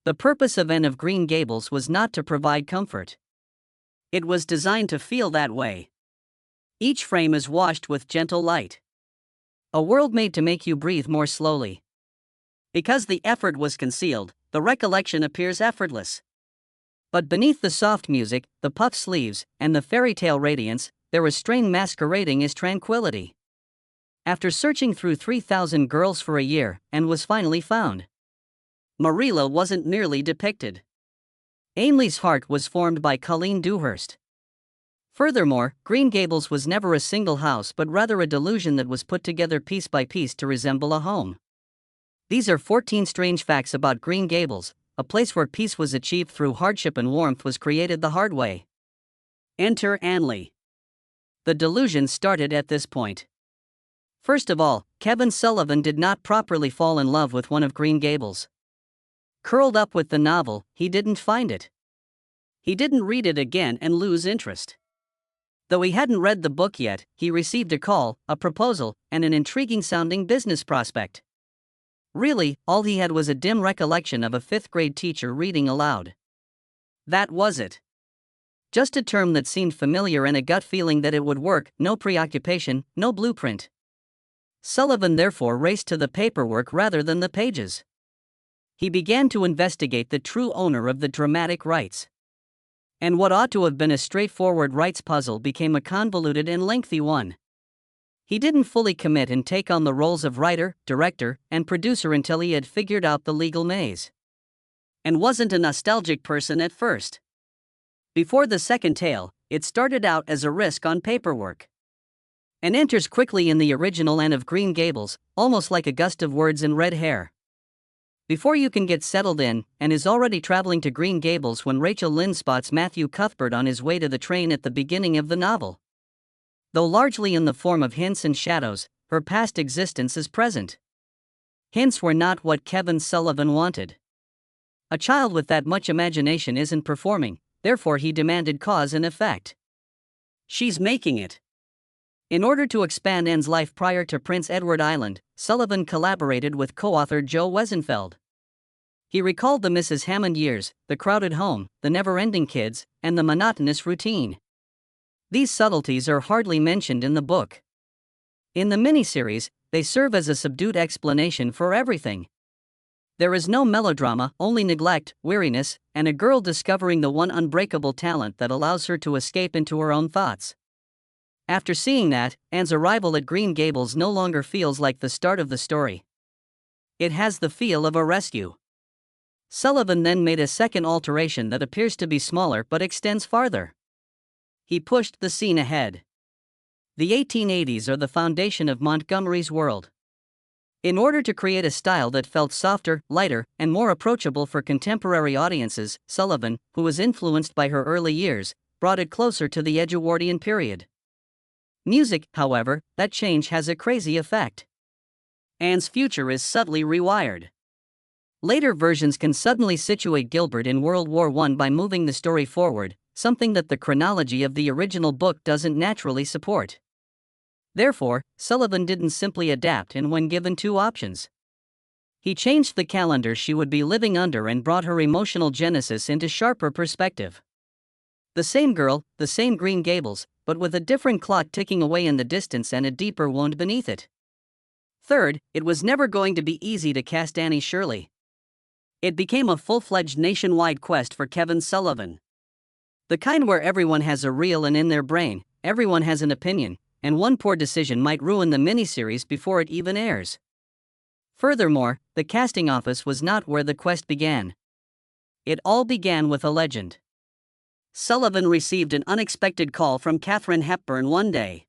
The purpose of Anne of Green Gables was not to provide comfort. It was designed to feel that way. Each frame is washed with gentle light. A world made to make you breathe more slowly. Because the effort was concealed, the recollection appears effortless. But beneath the soft music, the puff sleeves, and the fairy tale radiance, there was strain masquerading as tranquility. After searching through 3,000 girls for a year, Anne was finally found. Marilla wasn't merely depicted. Ainley's heart was formed by Colleen Dewhurst. Furthermore, Green Gables was never a single house but rather a delusion that was put together piece by piece to resemble a home. These are 14 strange facts about Green Gables, a place where peace was achieved through hardship and warmth was created the hard way. Enter Anne. The delusion started at this point. First of all, Kevin Sullivan did not properly fall in love with one of Green Gables. Curled up with the novel, he didn't find it. He didn't read it again and lose interest. Though he hadn't read the book yet, he received a call, a proposal, and an intriguing-sounding business prospect. Really, all he had was a dim recollection of a fifth-grade teacher reading aloud. That was it. Just a term that seemed familiar and a gut feeling that it would work, no preoccupation, no blueprint. Sullivan therefore raced to the paperwork rather than the pages. He began to investigate the true owner of the dramatic rights. And what ought to have been a straightforward rights puzzle became a convoluted and lengthy one. He didn't fully commit and take on the roles of writer, director, and producer until he had figured out the legal maze. And wasn't a nostalgic person at first. Before the second tale, it started out as a risk on paperwork. And enters quickly in the original Anne of Green Gables, almost like a gust of words in red hair. Before you can get settled in, Anne is already traveling to Green Gables when Rachel Lynn spots Matthew Cuthbert on his way to the train at the beginning of the novel. Though largely in the form of hints and shadows, her past existence is present. Hints were not what Kevin Sullivan wanted. A child with that much imagination isn't performing, therefore he demanded cause and effect. She's making it. In order to expand Anne's life prior to Prince Edward Island, Sullivan collaborated with co-author Joe Wesenfeld. He recalled the Mrs. Hammond years, the crowded home, the never-ending kids, and the monotonous routine. These subtleties are hardly mentioned in the book. In the miniseries, they serve as a subdued explanation for everything. There is no melodrama, only neglect, weariness, and a girl discovering the one unbreakable talent that allows her to escape into her own thoughts. After seeing that, Anne's arrival at Green Gables no longer feels like the start of the story. It has the feel of a rescue. Sullivan then made a second alteration that appears to be smaller but extends farther. He pushed the scene ahead. The 1880s are the foundation of Montgomery's world. In order to create a style that felt softer, lighter, and more approachable for contemporary audiences, Sullivan, who was influenced by her early years, brought it closer to the Edgeworthian period. Music, however, that change has a crazy effect. Anne's future is subtly rewired. Later versions can suddenly situate Gilbert in World War I by moving the story forward, something that the chronology of the original book doesn't naturally support. Therefore, Sullivan didn't simply adapt and when given two options. He changed the calendar she would be living under and brought her emotional genesis into sharper perspective. The same girl, the same Green Gables, but with a different clock ticking away in the distance and a deeper wound beneath it. Third, it was never going to be easy to cast Anne Shirley. It became a full-fledged nationwide quest for Kevin Sullivan. The kind where everyone has a reel and in their brain, everyone has an opinion, and one poor decision might ruin the miniseries before it even airs. Furthermore, the casting office was not where the quest began. It all began with a legend. Sullivan received an unexpected call from Katharine Hepburn one day.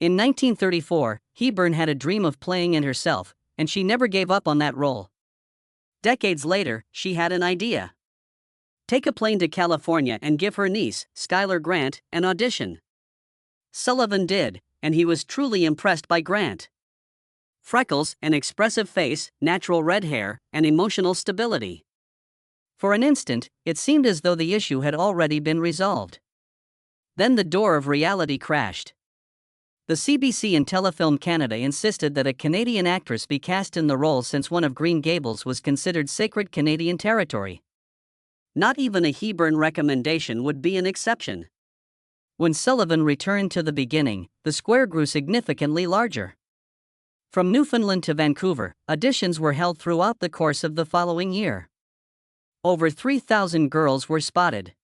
In 1934, Hepburn had a dream of playing Anne herself, and she never gave up on that role. Decades later, she had an idea. Take a plane to California and give her niece, Schuyler Grant, an audition. Sullivan did, and he was truly impressed by Grant. Freckles, an expressive face, natural red hair, and emotional stability. For an instant, it seemed as though the issue had already been resolved. Then the door of reality crashed. The CBC and Telefilm Canada insisted that a Canadian actress be cast in the role since one of Green Gables was considered sacred Canadian territory. Not even a Hebron recommendation would be an exception. When Sullivan returned to the beginning, the square grew significantly larger. From Newfoundland to Vancouver, auditions were held throughout the course of the following year. Over 3,000 girls were spotted.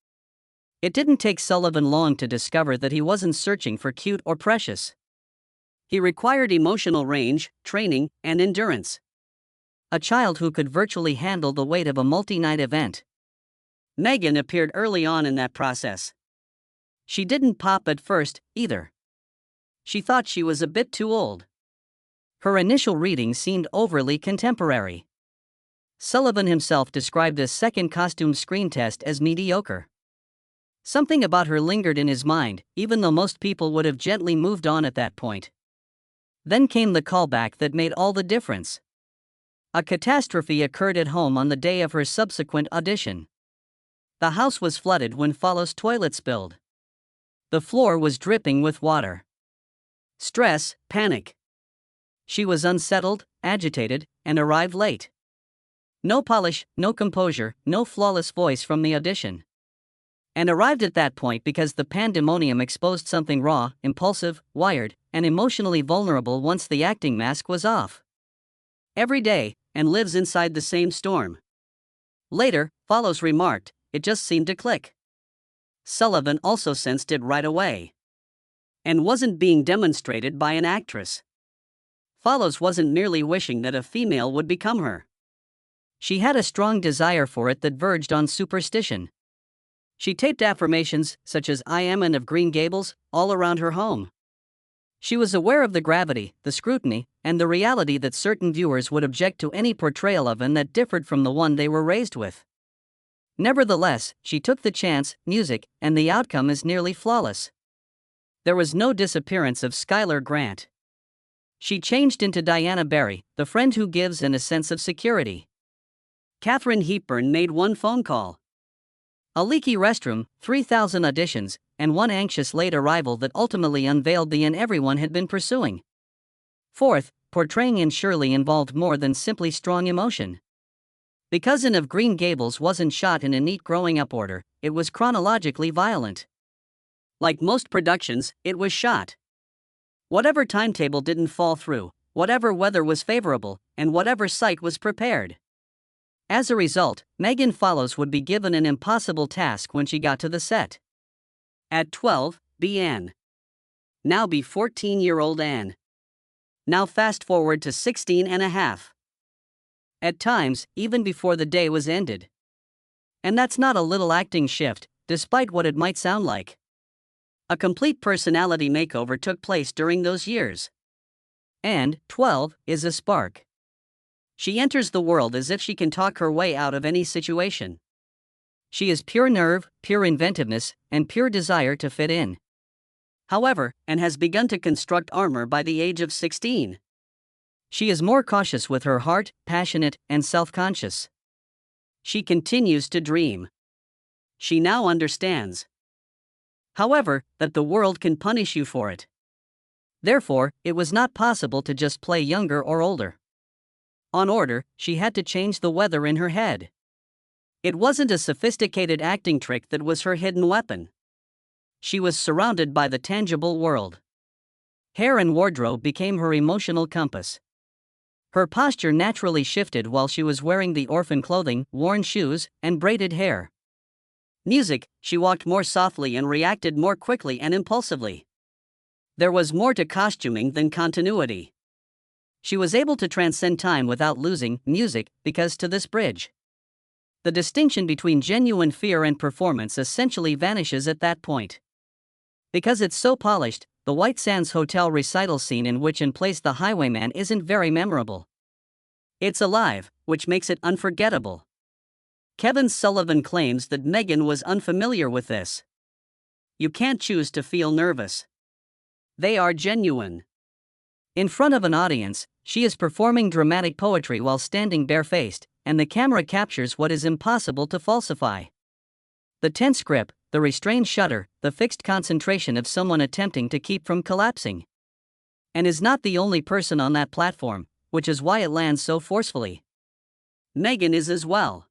It didn't take Sullivan long to discover that he wasn't searching for cute or precious. He required emotional range, training, and endurance. A child who could virtually handle the weight of a multi-night event. Megan appeared early on in that process. She didn't pop at first, either. She thought she was a bit too old. Her initial readings seemed overly contemporary. Sullivan himself described a second costume screen test as mediocre. Something about her lingered in his mind, even though most people would have gently moved on at that point. Then came the callback that made all the difference. A catastrophe occurred at home on the day of her subsequent audition. The house was flooded when Fallow's toilet spilled. The floor was dripping with water. Stress, panic. She was unsettled, agitated, and arrived late. No polish, no composure, no flawless voice from the audition. And arrived at that point because the pandemonium exposed something raw, impulsive, wired, and emotionally vulnerable once the acting mask was off. Every day, and lives inside the same storm. Later, Fallows remarked, "It just seemed to click." Sullivan also sensed it right away. And wasn't being demonstrated by an actress. Fallows wasn't merely wishing that a female would become her. She had a strong desire for it that verged on superstition. She taped affirmations, such as "I am Anne of Green Gables," all around her home. She was aware of the gravity, the scrutiny, and the reality that certain viewers would object to any portrayal of Anne that differed from the one they were raised with. Nevertheless, she took the chance, music, and the outcome is nearly flawless. There was no disappearance of Skylar Grant. She changed into Diana Barry, the friend who gives Anne a sense of security. Katharine Hepburn made one phone call. A leaky restroom, 3,000 auditions, and one anxious late arrival that ultimately unveiled the Anne everyone had been pursuing. Fourth, portraying Anne Shirley involved more than simply strong emotion. Because Anne of Green Gables wasn't shot in a neat growing-up order, it was chronologically violent. Like most productions, it was shot. Whatever timetable didn't fall through, whatever weather was favorable, and whatever site was prepared. As a result, Megan Fallows would be given an impossible task when she got to the set. At 12, be Anne. Now be 14-year-old Anne. Now fast forward to 16 and a half. At times, even before the day was ended. And that's not a little acting shift, despite what it might sound like. A complete personality makeover took place during those years. And 12 is a spark. She enters the world as if she can talk her way out of any situation. She is pure nerve, pure inventiveness, and pure desire to fit in. However, Anne has begun to construct armor by the age of 16. She is more cautious with her heart, passionate, and self-conscious. She continues to dream. She now understands, however, that the world can punish you for it. Therefore, it was not possible to just play younger or older. On order, she had to change the weather in her head. It wasn't a sophisticated acting trick that was her hidden weapon. She was surrounded by the tangible world. Hair and wardrobe became her emotional compass. Her posture naturally shifted while she was wearing the orphan clothing, worn shoes, and braided hair. Music, she walked more softly and reacted more quickly and impulsively. There was more to costuming than continuity. She was able to transcend time without losing music, because to this bridge, the distinction between genuine fear and performance essentially vanishes at that point. Because it's so polished, the White Sands Hotel recital scene in which Anne plays the highwayman isn't very memorable. It's alive, which makes it unforgettable. Kevin Sullivan claims that Megan was unfamiliar with this. You can't choose to feel nervous. They are genuine. In front of an audience, she is performing dramatic poetry while standing barefaced, and the camera captures what is impossible to falsify. The tense grip, the restrained shudder, the fixed concentration of someone attempting to keep from collapsing. and is not the only person on that platform, which is why it lands so forcefully. Megan is as well.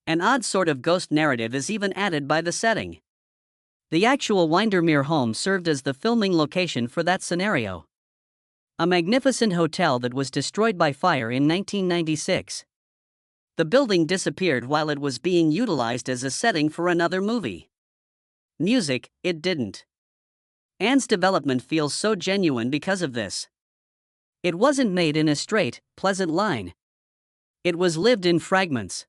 An odd sort of ghost narrative is even added by the setting. The actual Windermere home served as the filming location for that scenario. A magnificent hotel that was destroyed by fire in 1996. The building disappeared while it was being utilized as a setting for another movie. Music, it didn't. Anne's development feels so genuine because of this. It wasn't made in a straight, pleasant line. It was lived in fragments.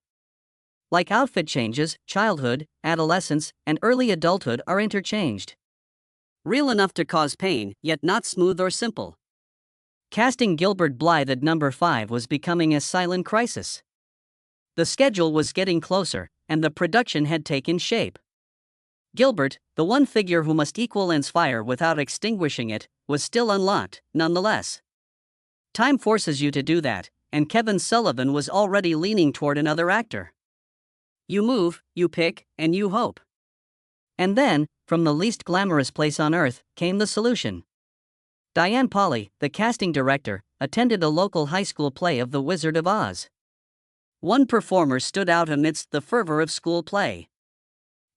Like outfit changes, childhood, adolescence, and early adulthood are interchanged. Real enough to cause pain, yet not smooth or simple. Casting Gilbert Blythe at number 5 was becoming a silent crisis. The schedule was getting closer, and the production had taken shape. Gilbert, the one figure who must equal Anne's fire without extinguishing it, was still unlocked, nonetheless. Time forces you to do that, and Kevin Sullivan was already leaning toward another actor. You move, you pick, and you hope. And then, from the least glamorous place on earth, came the solution. Diane Pauley, the casting director, attended a local high school play of The Wizard of Oz. One performer stood out amidst the fervor of school play.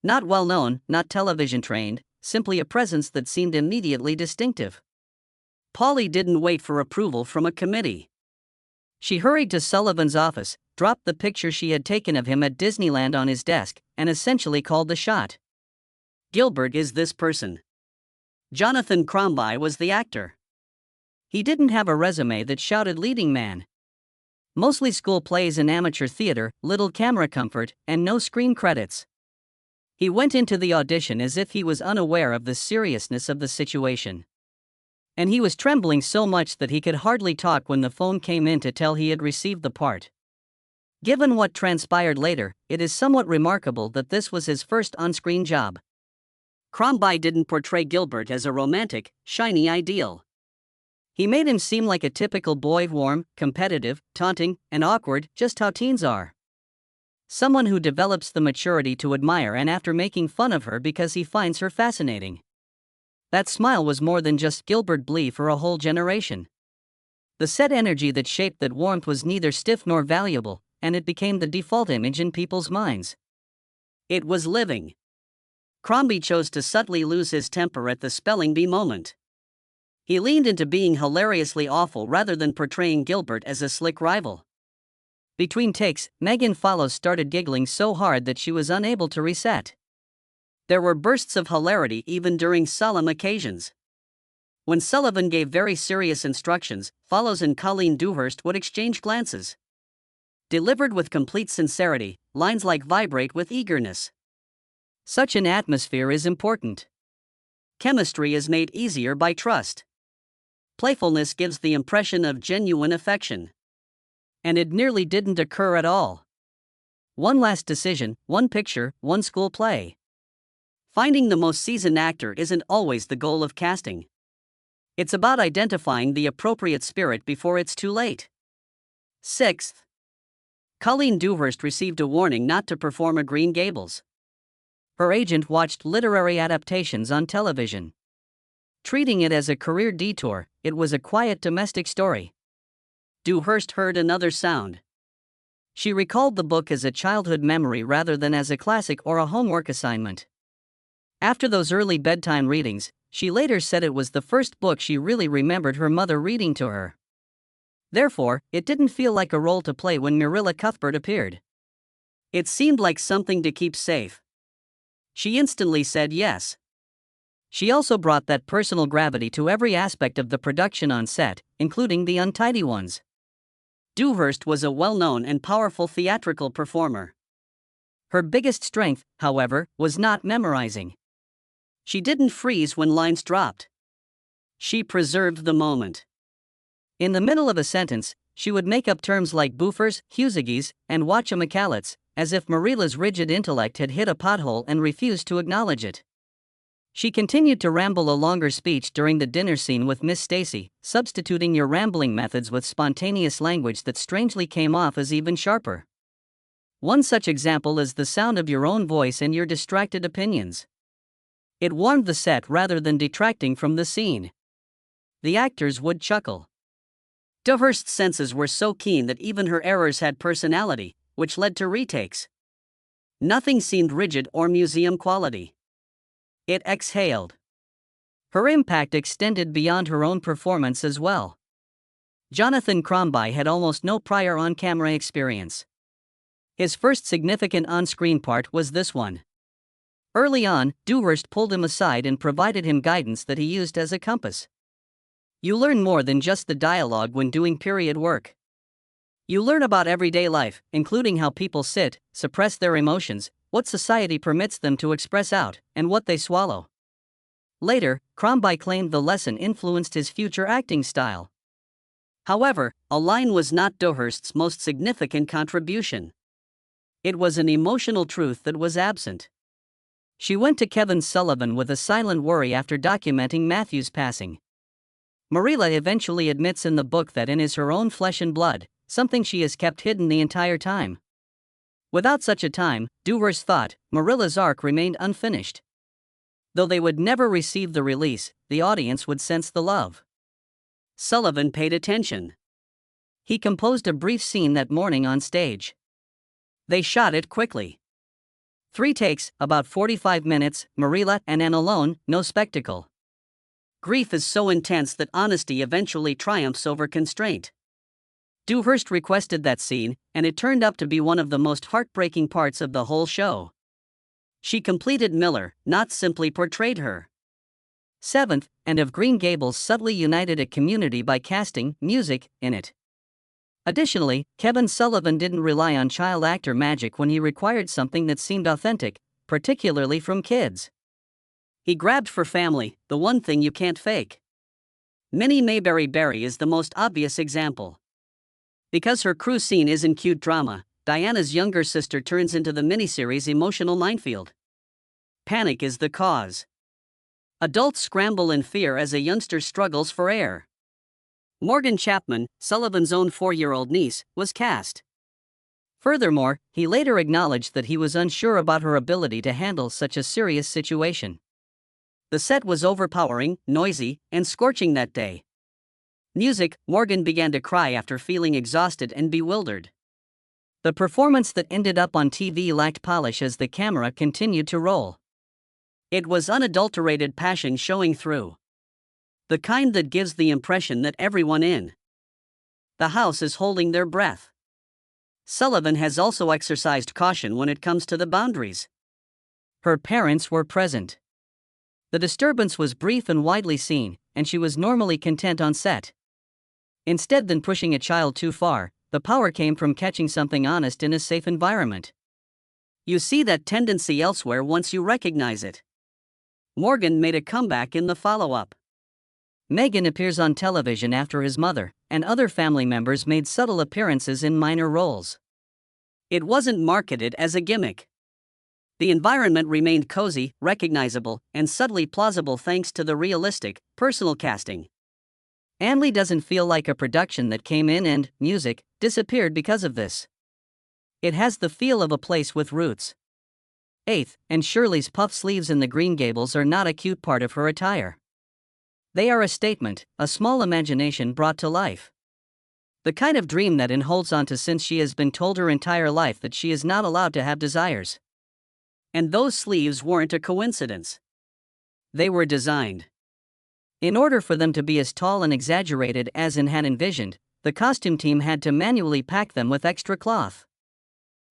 Not well known, not television trained, simply a presence that seemed immediately distinctive. Pauley didn't wait for approval from a committee. She hurried to Sullivan's office, dropped the picture she had taken of him at Disneyland on his desk, and essentially called the shot. Gilbert is this person. Jonathan Crombie was the actor. He didn't have a resume that shouted leading man. Mostly school plays and amateur theater, little camera comfort, and no screen credits. He went into the audition as if he was unaware of the seriousness of the situation. And he was trembling so much that he could hardly talk when the phone came in to tell he had received the part. Given what transpired later, it is somewhat remarkable that this was his first on-screen job. Crombie didn't portray Gilbert as a romantic, shiny ideal. He made him seem like a typical boy, warm, competitive, taunting, and awkward, just how teens are. Someone who develops the maturity to admire Anne after making fun of her because he finds her fascinating. That smile was more than just Gilbert Blythe for a whole generation. The set energy that shaped that warmth was neither stiff nor valuable, and it became the default image in people's minds. It was living. Crombie chose to subtly lose his temper at the spelling bee moment. He leaned into being hilariously awful rather than portraying Gilbert as a slick rival. Between takes, Megan Follows started giggling so hard that she was unable to reset. There were bursts of hilarity even during solemn occasions. When Sullivan gave very serious instructions, Follows and Colleen Dewhurst would exchange glances. Delivered with complete sincerity, lines like vibrate with eagerness. Such an atmosphere is important. Chemistry is made easier by trust. Playfulness gives the impression of genuine affection. And it nearly didn't occur at all. One last decision, one picture, one school play. Finding the most seasoned actor isn't always the goal of casting. It's about identifying the appropriate spirit before it's too late. 6th. Colleen Dewhurst received a warning not to perform a Green Gables. Her agent watched literary adaptations on television. Treating it as a career detour, it was a quiet domestic story. Dewhurst heard another sound. She recalled the book as a childhood memory rather than as a classic or a homework assignment. After those early bedtime readings, she later said it was the first book she really remembered her mother reading to her. Therefore, it didn't feel like a role to play when Marilla Cuthbert appeared. It seemed like something to keep safe. She instantly said yes. She also brought that personal gravity to every aspect of the production on set, including the untidy ones. Dewhurst was a well-known and powerful theatrical performer. Her biggest strength, however, was not memorizing. She didn't freeze when lines dropped. She preserved the moment. In the middle of a sentence, she would make up terms like boofers, Husigis, and whatchamacallits, as if Marilla's rigid intellect had hit a pothole and refused to acknowledge it. She continued to ramble a longer speech during the dinner scene with Miss Stacy, substituting your rambling methods with spontaneous language that strangely came off as even sharper. One such example is the sound of your own voice and your distracted opinions. It warmed the set rather than detracting from the scene. the actors would chuckle. Dewhurst's senses were so keen that even her errors had personality, which led to retakes. Nothing seemed rigid or museum quality. It exhaled. Her impact extended beyond her own performance as well. Jonathan Crombie had almost no prior on-camera experience. His first significant on-screen part was this one. Early on, Dewhurst pulled him aside and provided him guidance that he used as a compass. You learn more than just the dialogue when doing period work. You learn about everyday life, including how people sit, suppress their emotions, what society permits them to express out, and what they swallow. Later, Crombie claimed the lesson influenced his future acting style. However, a line was not Dewhurst's most significant contribution. It was an emotional truth that was absent. She went to Kevin Sullivan with a silent worry after documenting Matthew's passing. Marilla eventually admits in the book that Anne is her own flesh and blood, something she has kept hidden the entire time. Without such a time, Dewhurst thought, Marilla's arc remained unfinished. Though they would never receive the release, the audience would sense the love. Sullivan paid attention. He composed a brief scene that morning on stage. They shot it quickly. 3 takes, about 45 minutes, Marilla and Anne alone, no spectacle. Grief is so intense that honesty eventually triumphs over constraint. Dewhurst requested that scene, and it turned up to be one of the most heartbreaking parts of the whole show. She completed Miller, not simply portrayed her. 7th, Anne of Green Gables subtly united a community by casting music in it. Additionally, Kevin Sullivan didn't rely on child actor magic when he required something that seemed authentic, particularly from kids. He grabbed for family, the one thing you can't fake. Minnie Mayberry Berry is the most obvious example. Because her crew scene isn't cute drama, Diana's younger sister turns into the miniseries emotional minefield. Panic is the cause. Adults scramble in fear as a youngster struggles for air. Morgan Chapman, Sullivan's own 4-year-old niece, was cast. Furthermore, he later acknowledged that he was unsure about her ability to handle such a serious situation. The set was overpowering, noisy, and scorching that day. Music, Morgan began to cry after feeling exhausted and bewildered. The performance that ended up on TV lacked polish as the camera continued to roll. It was unadulterated passion showing through. The kind that gives the impression that everyone in the house is holding their breath. Sullivan has also exercised caution when it comes to the boundaries. Her parents were present. The disturbance was brief and widely seen, and she was normally content on set. Instead than pushing a child too far, the power came from catching something honest in a safe environment. You see that tendency elsewhere once you recognize it. Morgan made a comeback in the follow-up. Megan appears on television after his mother, and other family members made subtle appearances in minor roles. It wasn't marketed as a gimmick. The environment remained cozy, recognizable, and subtly plausible thanks to the realistic, personal casting. Anne doesn't feel like a production that came in and, music, disappeared because of this. It has the feel of a place with roots. 8th, Anne Shirley's puff sleeves in the Green Gables are not a cute part of her attire. They are a statement, a small imagination brought to life. The kind of dream that Anne holds onto since she has been told her entire life that she is not allowed to have desires. And those sleeves weren't a coincidence. They were designed. In order for them to be as tall and exaggerated as Anne had envisioned, the costume team had to manually pack them with extra cloth.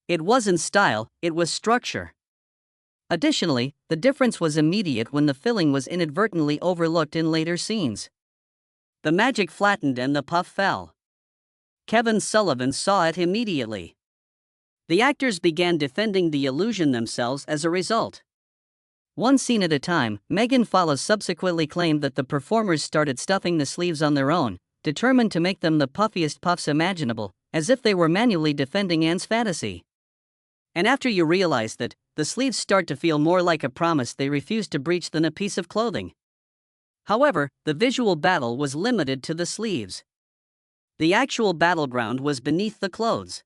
It wasn't style, it was structure. Additionally, the difference was immediate when the filling was inadvertently overlooked in later scenes. The magic flattened and the puff fell. Kevin Sullivan saw it immediately. The actors began defending the illusion themselves as a result. One scene at a time, Megan Follows subsequently claimed that the performers started stuffing the sleeves on their own, determined to make them the puffiest puffs imaginable, as if they were manually defending Anne's fantasy. And after you realize that, the sleeves start to feel more like a promise they refused to breach than a piece of clothing. However, the visual battle was limited to the sleeves. The actual battleground was beneath the clothes.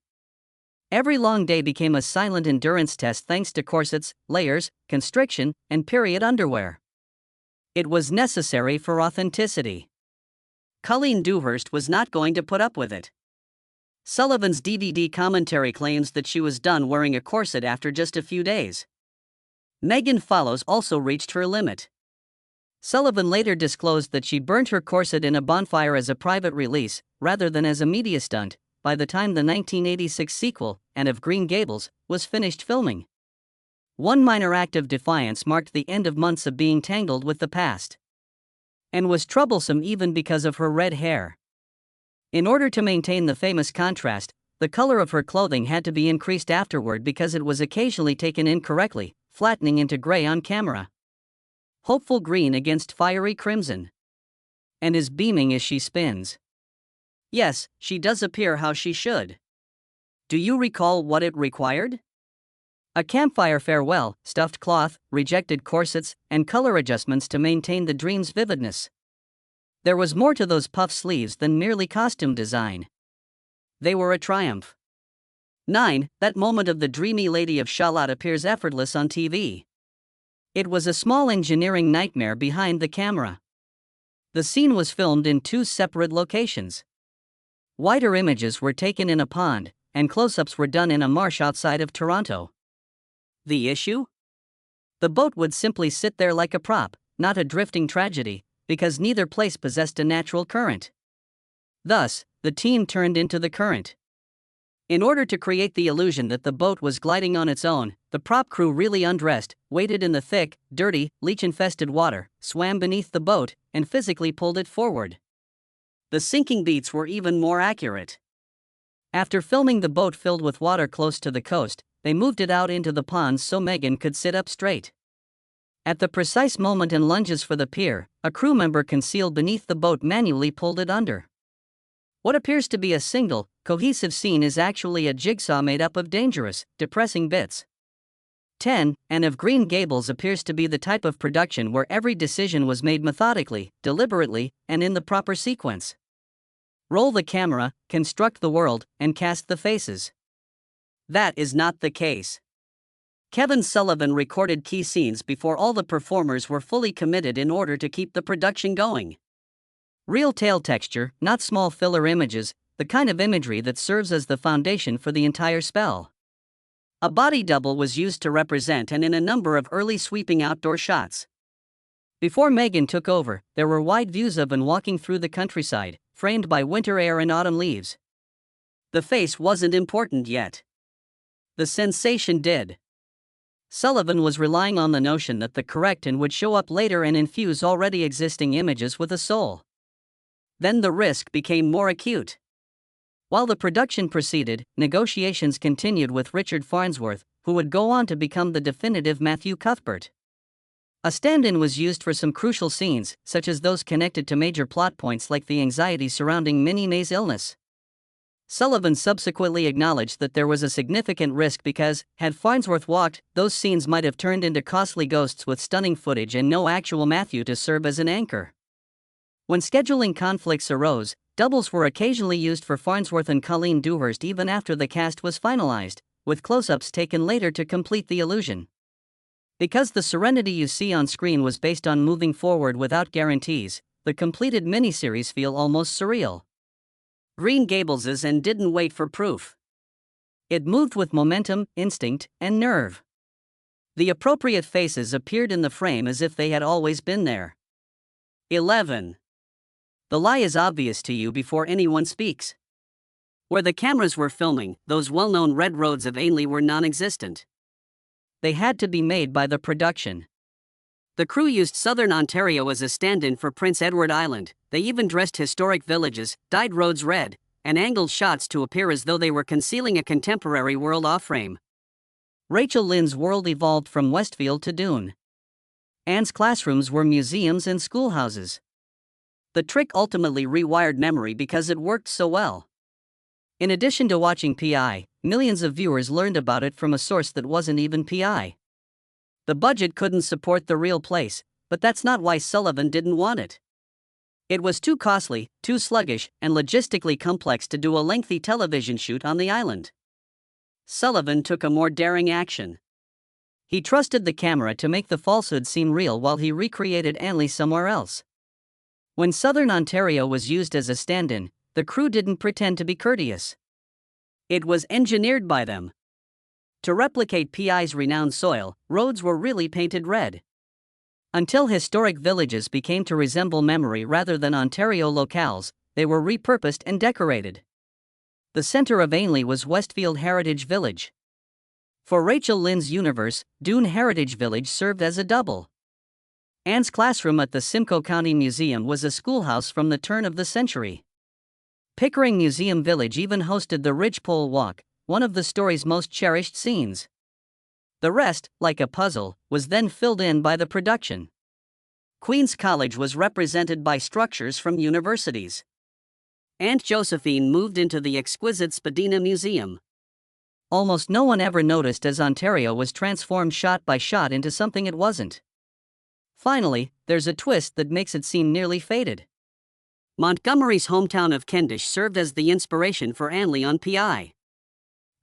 Every long day became a silent endurance test thanks to corsets, layers, constriction, and period underwear. It was necessary for authenticity. Colleen Dewhurst was not going to put up with it. Sullivan's DVD commentary claims that she was done wearing a corset after just a few days. Megan Follows also reached her limit. Sullivan later disclosed that she burnt her corset in a bonfire as a private release, rather than as a media stunt, by the time the 1986 sequel, Anne of Green Gables, was finished filming. One minor act of defiance marked the end of months of being tangled with the past. And was troublesome even because of her red hair. In order to maintain the famous contrast, the color of her clothing had to be increased afterward because it was occasionally taken incorrectly, flattening into gray on camera. Hopeful green against fiery crimson. And is beaming as she spins. Yes, she does appear how she should. Do you recall what it required? A campfire farewell, stuffed cloth, rejected corsets, and color adjustments to maintain the dream's vividness. There was more to those puff sleeves than merely costume design. They were a triumph. 9. That moment of the dreamy Lady of Shalott appears effortless on TV. It was a small engineering nightmare behind the camera. The scene was filmed in 2 separate locations. Wider images were taken in a pond, and close-ups were done in a marsh outside of Toronto. The issue? The boat would simply sit there like a prop, not a drifting tragedy, because neither place possessed a natural current. Thus, the team turned into the current. In order to create the illusion that the boat was gliding on its own, the prop crew really undressed, waded in the thick, dirty, leech-infested water, swam beneath the boat, and physically pulled it forward. The sinking beats were even more accurate. After filming the boat filled with water close to the coast, they moved it out into the ponds so Megan could sit up straight. At the precise moment in lunges for the pier, a crew member concealed beneath the boat manually pulled it under. What appears to be a single, cohesive scene is actually a jigsaw made up of dangerous, depressing bits. 10. Anne of Green Gables appears to be the type of production where every decision was made methodically, deliberately, and in the proper sequence. Roll the camera, construct the world, and cast the faces. That is not the case. Kevin Sullivan recorded key scenes before all the performers were fully committed in order to keep the production going. Real tail texture, not small filler images, the kind of imagery that serves as the foundation for the entire spell. A body double was used to represent and in a number of early sweeping outdoor shots. Before Megan took over, there were wide views of Anne walking through the countryside, framed by winter air and autumn leaves. The face wasn't important yet. The sensation did. Sullivan was relying on the notion that the correct Anne would show up later and infuse already existing images with a soul. Then the risk became more acute. While the production proceeded, negotiations continued with Richard Farnsworth, who would go on to become the definitive Matthew Cuthbert. A stand-in was used for some crucial scenes, such as those connected to major plot points like the anxiety surrounding Minnie May's illness. Sullivan subsequently acknowledged that there was a significant risk because, had Farnsworth walked, those scenes might have turned into costly ghosts with stunning footage and no actual Matthew to serve as an anchor. When scheduling conflicts arose, doubles were occasionally used for Farnsworth and Colleen Dewhurst even after the cast was finalized, with close-ups taken later to complete the illusion. Because the serenity you see on screen was based on moving forward without guarantees, the completed miniseries feel almost surreal. Green Gables' and didn't wait for proof. It moved with momentum, instinct, and nerve. The appropriate faces appeared in the frame as if they had always been there. 11. The lie is obvious to you before anyone speaks. Where the cameras were filming, those well-known red roads of Ainley were non-existent. They had to be made by the production. The crew used southern Ontario as a stand-in for Prince Edward Island. They even dressed historic villages, dyed roads red, and angled shots to appear as though they were concealing a contemporary world off-frame. Rachel Lynne's world evolved from Westfield to Doon. Anne's classrooms were museums and schoolhouses. The trick ultimately rewired memory because it worked so well. In addition to watching PI, millions of viewers learned about it from a source that wasn't even PI. The budget couldn't support the real place, but that's not why Sullivan didn't want it. It was too costly, too sluggish, and logistically complex to do a lengthy television shoot on the island. Sullivan took a more daring action. He trusted the camera to make the falsehood seem real while he recreated Ainley somewhere else. When Southern Ontario was used as a stand-in, the crew didn't pretend to be courteous. It was engineered by them. To replicate PI's renowned soil, roads were really painted red. Until historic villages became to resemble memory rather than Ontario locales, they were repurposed and decorated. The center of Ainley was Westfield Heritage Village. For Rachel Lynn's universe, Doon Heritage Village served as a double. Anne's classroom at the Simcoe County Museum was a schoolhouse from the turn of the century. Pickering Museum Village even hosted the Ridgepole Walk, one of the story's most cherished scenes. The rest, like a puzzle, was then filled in by the production. Queen's College was represented by structures from universities. Aunt Josephine moved into the exquisite Spadina Museum. Almost no one ever noticed as Ontario was transformed shot by shot into something it wasn't. Finally, there's a twist that makes it seem nearly fated. Montgomery's hometown of Kendish served as the inspiration for Anley on PI.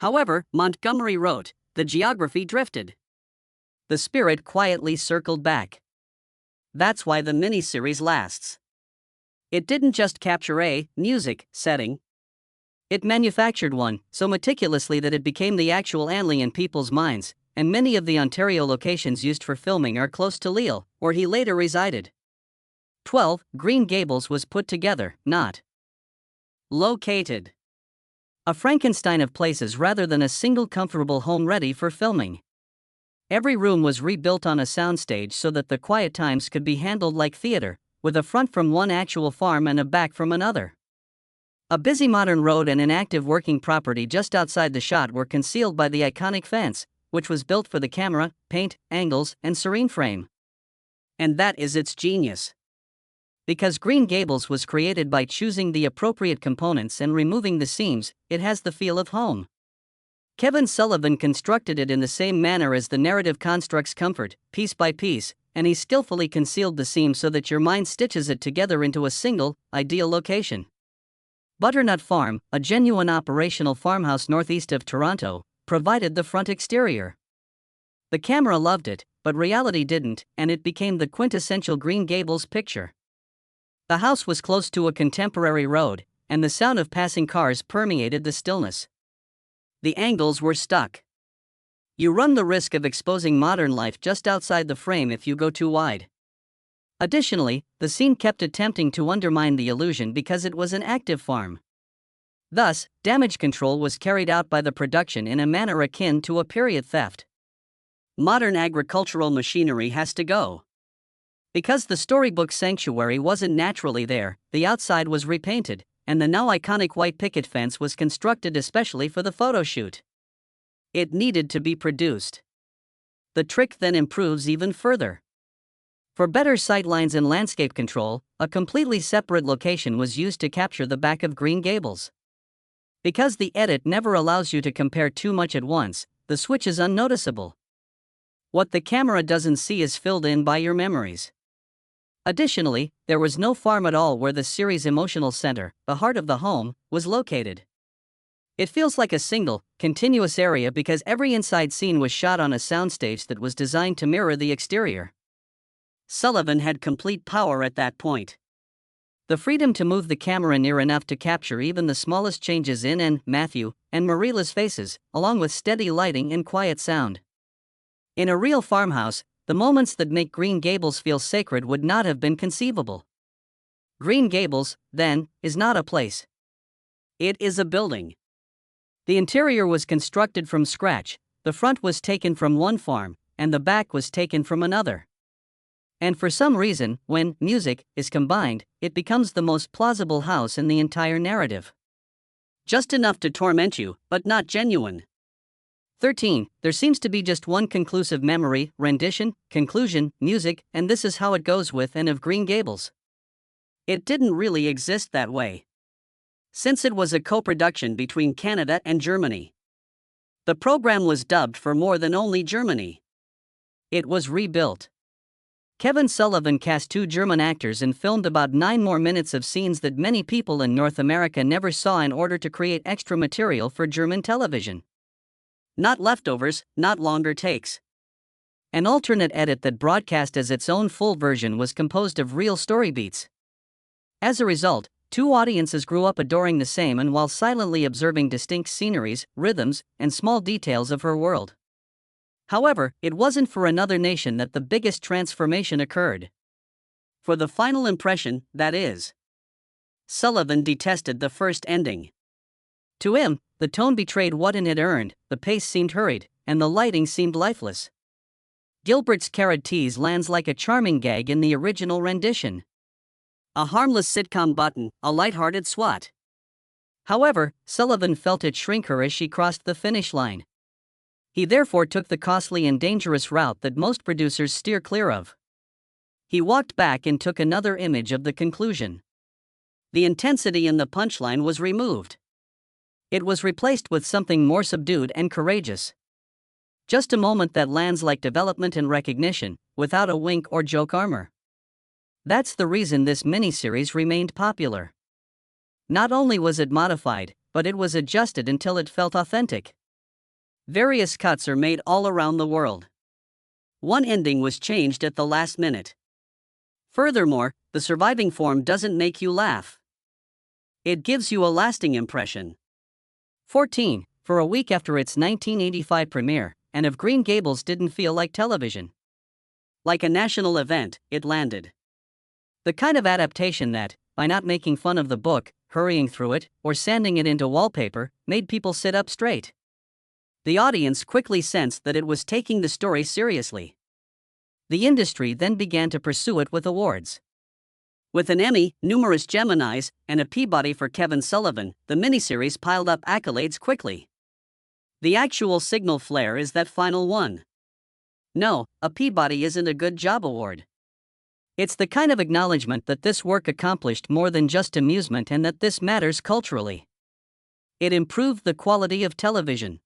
However, Montgomery wrote, the geography drifted. The spirit quietly circled back. That's why the miniseries lasts. It didn't just capture a music setting. It manufactured one so meticulously that it became the actual Anley in people's minds, and many of the Ontario locations used for filming are close to Lille, where he later resided. 12. Green Gables was put together, not located. A Frankenstein of places rather than a single comfortable home ready for filming. Every room was rebuilt on a soundstage so that the quiet times could be handled like theater, with a front from one actual farm and a back from another. A busy modern road and an active working property just outside the shot were concealed by the iconic fence, which was built for the camera, paint, angles, and serene frame. And that is its genius. Because Green Gables was created by choosing the appropriate components and removing the seams, it has the feel of home. Kevin Sullivan constructed it in the same manner as the narrative constructs comfort, piece by piece, and he skillfully concealed the seams so that your mind stitches it together into a single, ideal location. Butternut Farm, a genuine operational farmhouse northeast of Toronto, provided the front exterior. The camera loved it, but reality didn't, and it became the quintessential Green Gables picture. The house was close to a contemporary road, and the sound of passing cars permeated the stillness. The angles were stuck. You run the risk of exposing modern life just outside the frame if you go too wide. Additionally, the scene kept attempting to undermine the illusion because it was an active farm. Thus, damage control was carried out by the production in a manner akin to a period theft. Modern agricultural machinery has to go. Because the storybook sanctuary wasn't naturally there, the outside was repainted, and the now iconic white picket fence was constructed especially for the photo shoot. It needed to be produced. The trick then improves even further. For better sightlines and landscape control, a completely separate location was used to capture the back of Green Gables. Because the edit never allows you to compare too much at once, the switch is unnoticeable. What the camera doesn't see is filled in by your memories. Additionally, there was no farm at all where the series' emotional center, the heart of the home, was located. It feels like a single, continuous area because every inside scene was shot on a soundstage that was designed to mirror the exterior. Sullivan had complete power at that point. The freedom to move the camera near enough to capture even the smallest changes in Anne, Matthew, and Marilla's faces, along with steady lighting and quiet sound. In a real farmhouse, the moments that make Green Gables feel sacred would not have been conceivable. Green Gables, then, is not a place. It is a building. The interior was constructed from scratch, the front was taken from one farm, and the back was taken from another. And for some reason, when music is combined, it becomes the most plausible house in the entire narrative. Just enough to torment you, but not genuine. 13. There seems to be just one conclusive memory, rendition, conclusion, music, and this is how it goes with Anne of Green Gables. It didn't really exist that way. Since it was a co-production between Canada and Germany. The program was dubbed for more than only Germany. It was rebuilt. Kevin Sullivan cast 2 German actors and filmed about 9 more minutes of scenes that many people in North America never saw in order to create extra material for German television. Not leftovers, not longer takes. An alternate edit that broadcast as its own full version was composed of real story beats. As a result, two audiences grew up adoring the same and while silently observing distinct sceneries, rhythms, and small details of her world. However, it wasn't for another nation that the biggest transformation occurred. For the final impression, that is. Sullivan detested the first ending. To him, the tone betrayed what it had earned, the pace seemed hurried, and the lighting seemed lifeless. Gilbert's carrot tease lands like a charming gag in the original rendition. A harmless sitcom button, a lighthearted swat. However, Sullivan felt it shrink her as she crossed the finish line. He therefore took the costly and dangerous route that most producers steer clear of. He walked back and took another image of the conclusion. The intensity in the punchline was removed. It was replaced with something more subdued and courageous. Just a moment that lands like development and recognition, without a wink or joke armor. That's the reason this miniseries remained popular. Not only was it modified, but it was adjusted until it felt authentic. Various cuts are made all around the world. One ending was changed at the last minute. Furthermore, the surviving form doesn't make you laugh. It gives you a lasting impression. 14. For a week after its 1985 premiere, Anne of Green Gables didn't feel like television. Like a national event, it landed. The kind of adaptation that, by not making fun of the book, hurrying through it, or sanding it into wallpaper, made people sit up straight. The audience quickly sensed that it was taking the story seriously. The industry then began to pursue it with awards. With an Emmy, numerous Geminis, and a Peabody for Kevin Sullivan, the miniseries piled up accolades quickly. The actual signal flare is that final one. No, a Peabody isn't a good job award. It's the kind of acknowledgement that this work accomplished more than just amusement and that this matters culturally. It improved the quality of television.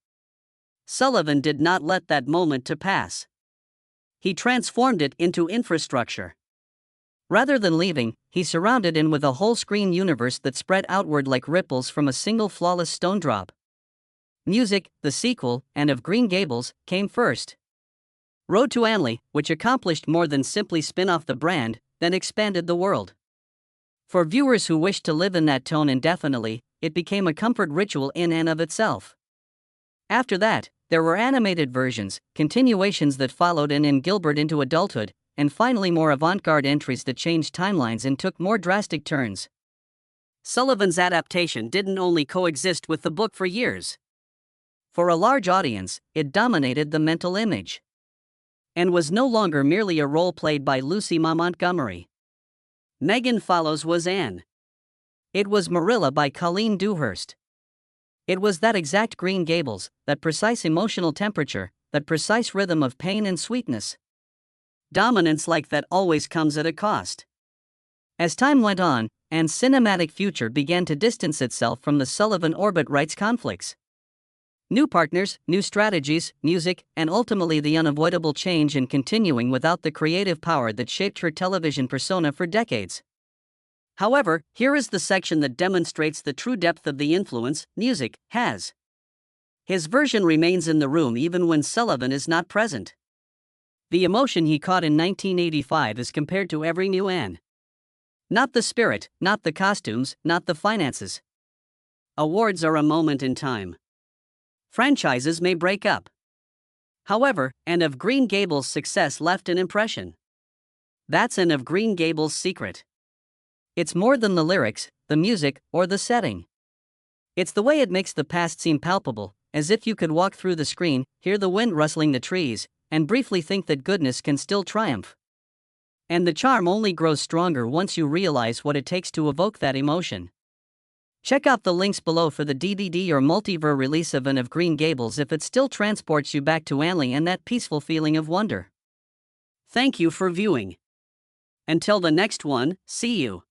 Sullivan did not let that moment to pass. He transformed it into infrastructure. Rather than leaving, he surrounded it with a whole screen universe that spread outward like ripples from a single flawless stone drop. Music, the sequel, Anne of Green Gables, came first. Road to Anne, which accomplished more than simply spin off the brand, then expanded the world. For viewers who wished to live in that tone indefinitely, it became a comfort ritual in and of itself. After that, there were animated versions, continuations that followed Anne and Gilbert into adulthood, and finally more avant-garde entries that changed timelines and took more drastic turns. Sullivan's adaptation didn't only coexist with the book for years. For a large audience, it dominated the mental image. And was no longer merely a role played by Lucy Ma Montgomery. Megan Follows was Anne. It was Marilla by Colleen Dewhurst. It was that exact Green Gables, that precise emotional temperature, that precise rhythm of pain and sweetness. Dominance like that always comes at a cost. As time went on, Anne's cinematic future began to distance itself from the Sullivan orbit rights conflicts. New partners, new strategies, music, and ultimately the unavoidable change in continuing without the creative power that shaped her television persona for decades. However, here is the section that demonstrates the true depth of the influence music has. His version remains in the room even when Sullivan is not present. The emotion he caught in 1985 is compared to every new Anne. Not the spirit, not the costumes, not the finances. Awards are a moment in time. Franchises may break up. However, Anne of Green Gables' success left an impression. That's Anne of Green Gables' secret. It's more than the lyrics, the music, or the setting. It's the way it makes the past seem palpable, as if you could walk through the screen, hear the wind rustling the trees, and briefly think that goodness can still triumph. And the charm only grows stronger once you realize what it takes to evoke that emotion. Check out the links below for the DVD or multiverse release of Anne of Green Gables if it still transports you back to Anne and that peaceful feeling of wonder. Thank you for viewing. Until the next one, see you.